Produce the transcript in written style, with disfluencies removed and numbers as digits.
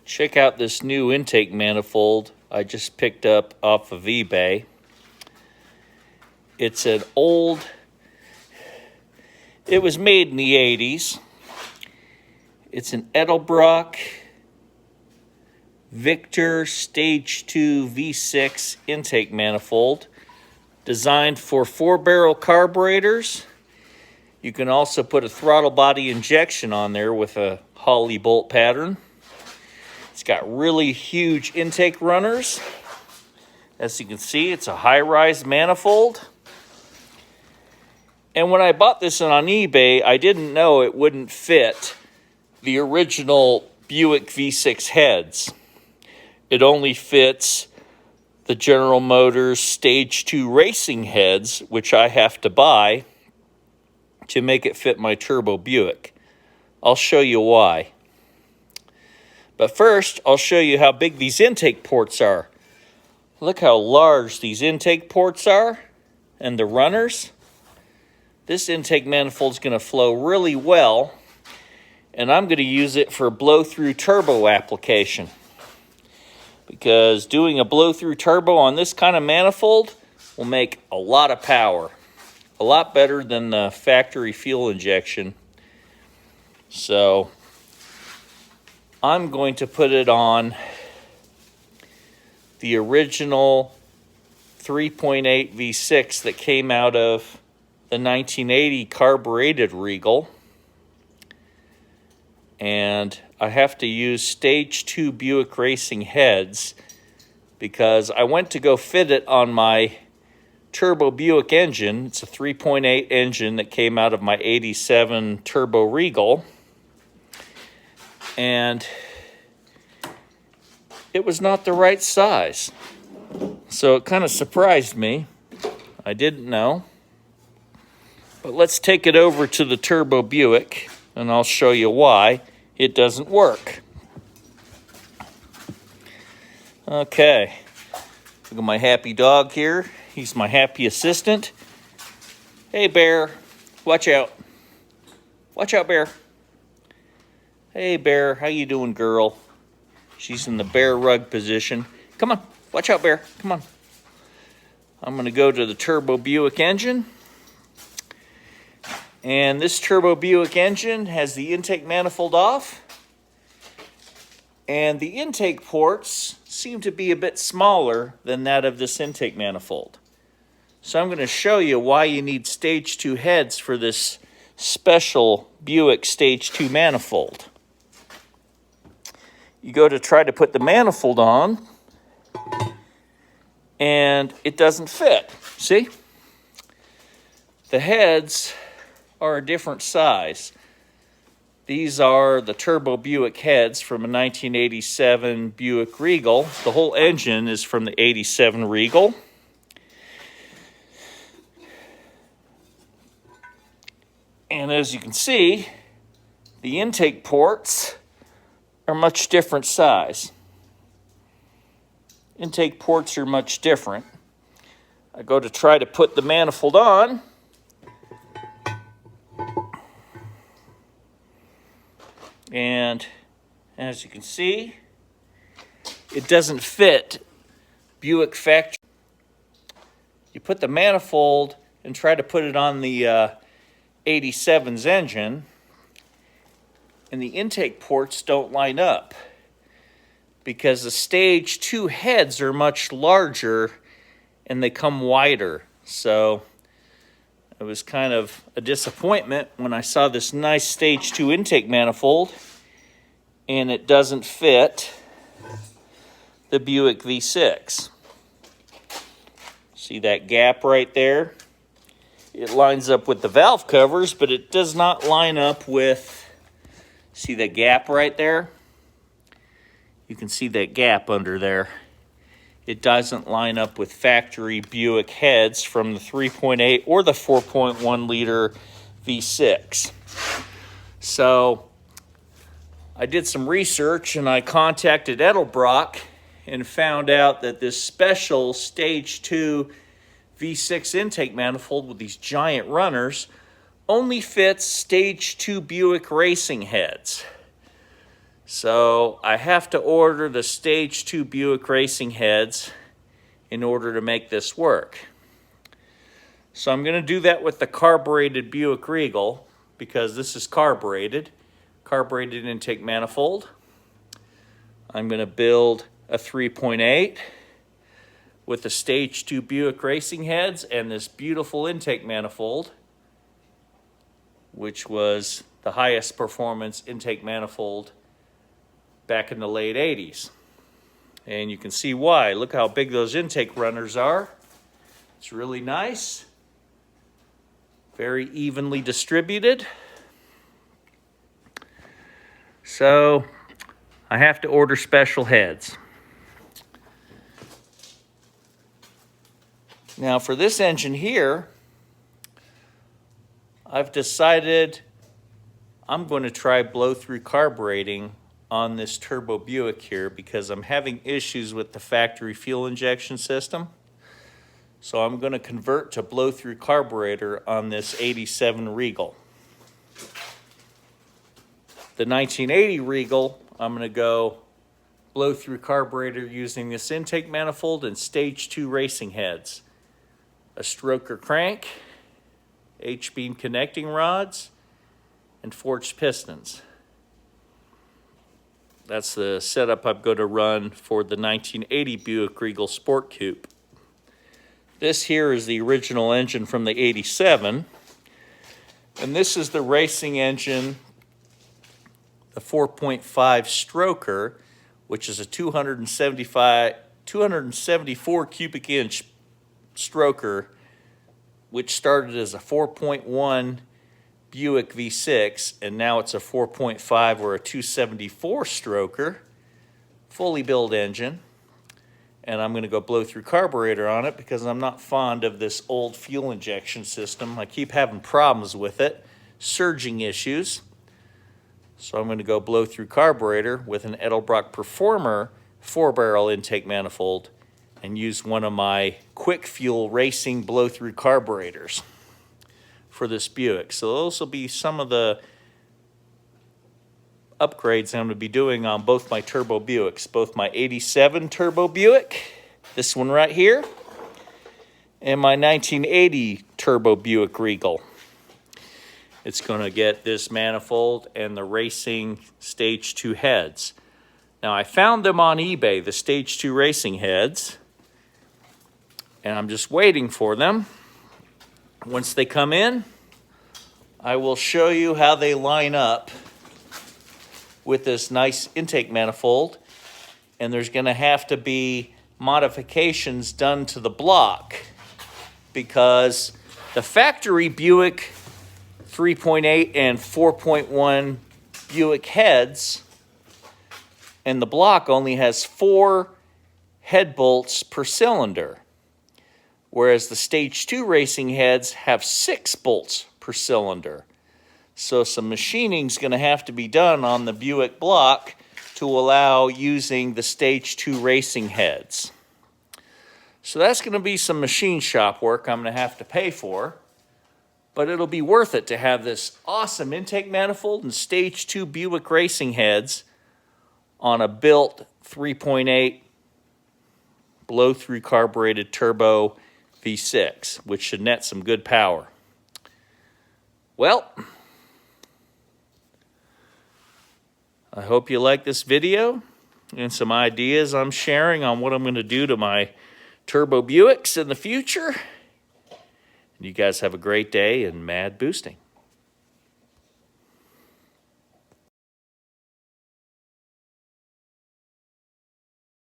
Check out this new intake manifold I just picked up off of eBay. It's an old, it was made in the 80s. It's an Edelbrock Victor Stage 2 V6 intake manifold designed for 4-barrel carburetors. You can also put a throttle body injection on there with a Holley bolt pattern. It's got really huge intake runners. As you can see, it's a high-rise manifold. And when I bought this on eBay, I didn't know it wouldn't fit the original Buick V6 heads. It only fits the General Motors Stage 2 racing heads, which I have to buy to make it fit my turbo Buick. I'll show you why. But first, I'll show you how big these intake ports are. Look how large these intake ports are and the runners. This intake manifold is going to flow really well, and I'm going to use it for blow-through turbo application. Because doing a blow-through turbo on this kind of manifold will make a lot of power. A lot better than the factory fuel injection. So I'm going to put it on the original 3.8 V6 that came out of the 1980 carbureted Regal. And I have to use Stage 2 Buick Racing heads because I went to go fit it on my turbo Buick engine. It's a 3.8 engine that came out of my 87 turbo Regal. And it was not the right size. So it kind of surprised me. I didn't know. But let's take it over to the turbo Buick, and I'll show you why it doesn't work. Okay, look at my happy dog here. He's my happy assistant. Hey, Bear, watch out. Watch out, Bear. Hey, Bear, how you doing, girl? She's in the bear rug position. Come on, watch out, Bear, come on. I'm gonna go to the turbo Buick engine. And this turbo Buick engine has the intake manifold off. And the intake ports seem to be a bit smaller than that of this intake manifold. So I'm going to show you why you need Stage 2 heads for this special Buick Stage 2 manifold. You go to try to put the manifold on, and it doesn't fit. See? The heads are a different size. These are the turbo Buick heads from a 1987 Buick Regal. The whole engine is from the 87 Regal. And as you can see, the intake ports are much different size. Intake ports are much different. I go to try to put the manifold on, and as you can see, it doesn't fit Buick factory. You put the manifold and try to put it on the 87's engine, and the intake ports don't line up because the Stage 2 heads are much larger and they come wider. So it was kind of a disappointment when I saw this nice Stage 2 intake manifold and it doesn't fit the Buick V6. See that gap right there? It lines up with the valve covers, but it does not line up with, see the gap right there? You can see that gap under there. It doesn't line up with factory Buick heads from the 3.8 or the 4.1 liter V6. So I did some research and I contacted Edelbrock and found out that this special Stage 2 V6 intake manifold with these giant runners only fits Stage 2 Buick racing heads. So I have to order the Stage 2 Buick racing heads in order to make this work. So I'm going to do that with the carbureted Buick Regal, because this is carbureted intake manifold. I'm going to build a 3.8 with the Stage 2 Buick racing heads and this beautiful intake manifold, which was the highest performance intake manifold back in the late 80s. And you can see why. Look how big those intake runners are. It's really nice. Very evenly distributed. So I have to order special heads. Now for this engine here, I've decided I'm going to try blow-through carbureting on this turbo Buick here because I'm having issues with the factory fuel injection system. So I'm going to convert to blow-through carburetor on this 87 Regal. The 1980 Regal, I'm going to go blow-through carburetor using this intake manifold and Stage 2 racing heads. A stroker crank, H-beam connecting rods, and forged pistons. That's the setup I'm going to run for the 1980 Buick Regal Sportcoupe. This here is the original engine from the 87, and this is the racing engine, the 4.5 stroker, which is a 274 cubic inch stroker, which started as a 4.1 Buick V6, and now it's a 4.5 or a 274 stroker, fully built engine. And I'm going to go blow through carburetor on it because I'm not fond of this old fuel injection system. I keep having problems with it, surging issues. So I'm going to go blow through carburetor with an Edelbrock Performer 4-barrel intake manifold and use one of my quick fuel racing blow through carburetors for this Buick. So those will be some of the upgrades I'm going to be doing on both my turbo Buicks, both my 87 turbo Buick, this one right here, and my 1980 turbo Buick Regal. It's going to get this manifold and the racing Stage 2 heads. Now I found them on eBay, the Stage 2 racing heads, and I'm just waiting for them. Once they come in, I will show you how they line up with this nice intake manifold, and there's going to have to be modifications done to the block because the factory Buick 3.8 and 4.1 Buick heads and the block only has 4 head bolts per cylinder, whereas the Stage 2 racing heads have 6 bolts per cylinder. So some machining is going to have to be done on the Buick block to allow using the Stage 2 racing heads. So that's going to be some machine shop work I'm going to have to pay for, but it'll be worth it to have this awesome intake manifold and Stage 2 Buick racing heads on a built 3.8 blow-through carbureted turbo V6, which should net some good power. Well, I hope you like this video and some ideas I'm sharing on what I'm going to do to my turbo Buicks in the future. You guys have a great day and mad boosting.